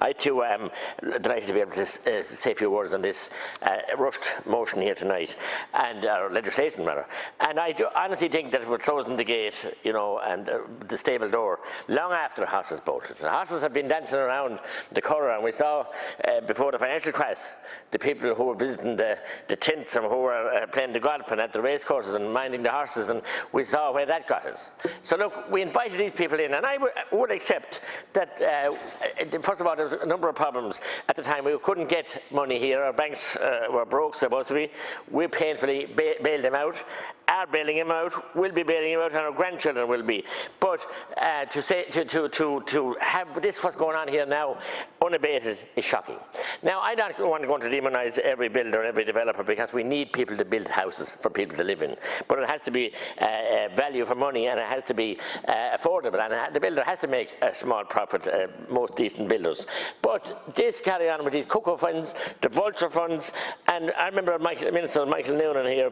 I too am delighted to be able to say a few words on this rushed motion here tonight, and or legislation rather. And I do honestly think that we're closing the gate, you know, and the stable door long after the horses bolted. The horses have been dancing around the Curragh, and we saw before the financial crisis the people who were visiting the tents and who were playing the golf and at the race courses and minding the horses, and we saw where that got us. So look, we invited these people in, and I would accept that, first of all, there was a number of problems at the time. We couldn't get money here. Our banks were broke, supposed to be. We painfully bailed them out, are bailing him out, will be bailing him out, and our grandchildren will be. But to have this what's going on here now unabated is shocking. Now, I don't want to go on to demonise every builder, every developer, because we need people to build houses for people to live in. But it has to be value for money, and it has to be affordable, and the builder has to make a small profit, most decent builders. But this carry on with these cocoa funds, the vulture funds, and I remember Minister Michael Noonan here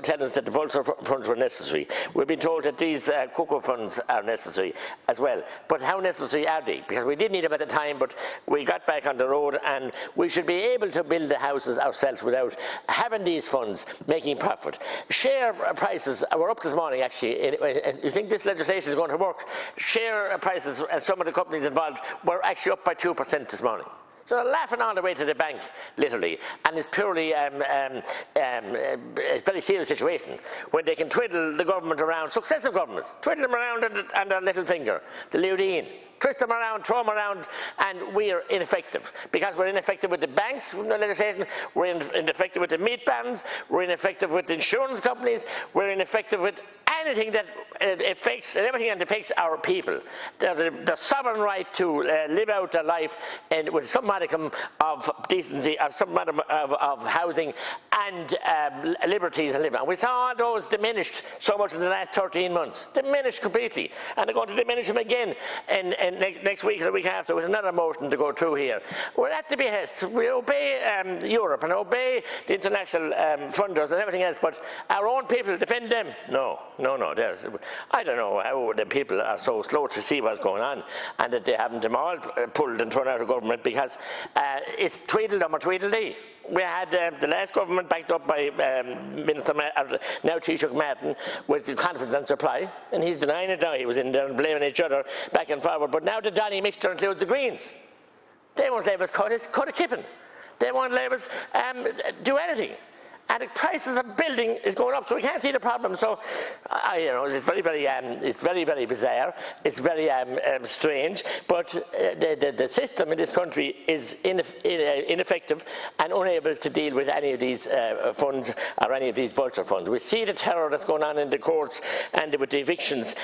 telling us that the vulture funds were necessary. We've been told that these cocoa funds are necessary as well. But how necessary are they? Because we did need them at the time, but we got back on the road, and we should be able to build the houses ourselves without having these funds making profit. Share prices were up this morning, actually. You think this legislation is going to work? Share prices, and some of the companies involved were actually up by 2% this morning. So they're laughing all the way to the bank, literally, and it's purely a very serious situation when they can twiddle the government around, successive governments, twiddle them around on their little finger, the Leudine, twist them around, throw them around, and we are ineffective. Because we're ineffective with the banks, with the legislation, we're ineffective with the meat bans, we're ineffective with the insurance companies, we're ineffective with anything that affects, everything that affects our people. The sovereign right to live out their life and with some modicum of decency, or some modicum of housing and liberties and living. And we saw all those diminished so much in the last 13 months, diminished completely, and they're going to diminish them again in next week or the week after with another motion to go through here. We're at the behest. We obey Europe and obey the international funders and everything else, but our own people, defend them? No. I don't know how the people are so slow to see what's going on, and that they haven't them all pulled and thrown out of government, because it's Tweedledum or Tweedledee. We had the last government backed up by Minister now Taoiseach Martin with the confidence and supply, and he's denying it now. He was in there and blaming each other back and forward. But now the Donny mixture includes the Greens. They won't let us cut a kipping. They won't let us do anything. And the prices of building is going up, so we can't see the problem. So, you know, it's very, very bizarre. It's very strange. But the system in this country is ineffective and unable to deal with any of these funds or any of these vulture funds. We see the terror that's going on in the courts and with the evictions,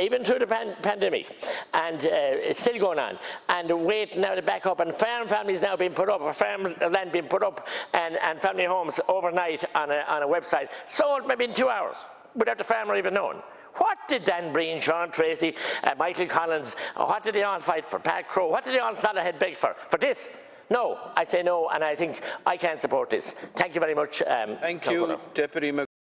even through the pandemic, and it's still going on. And wait now to back up, and farm families now being put up, or farm land being put up, and family homes overnight on a website, sold maybe in 2 hours without the farmer even knowing. What did Dan Breen, Sean Tracy, Michael Collins, what did they all fight for? Pat Crow, what did they all Salahead beg for? For this? No, I say no, and I think I can't support this. Thank you very much. Thank you, Deputy McGrath.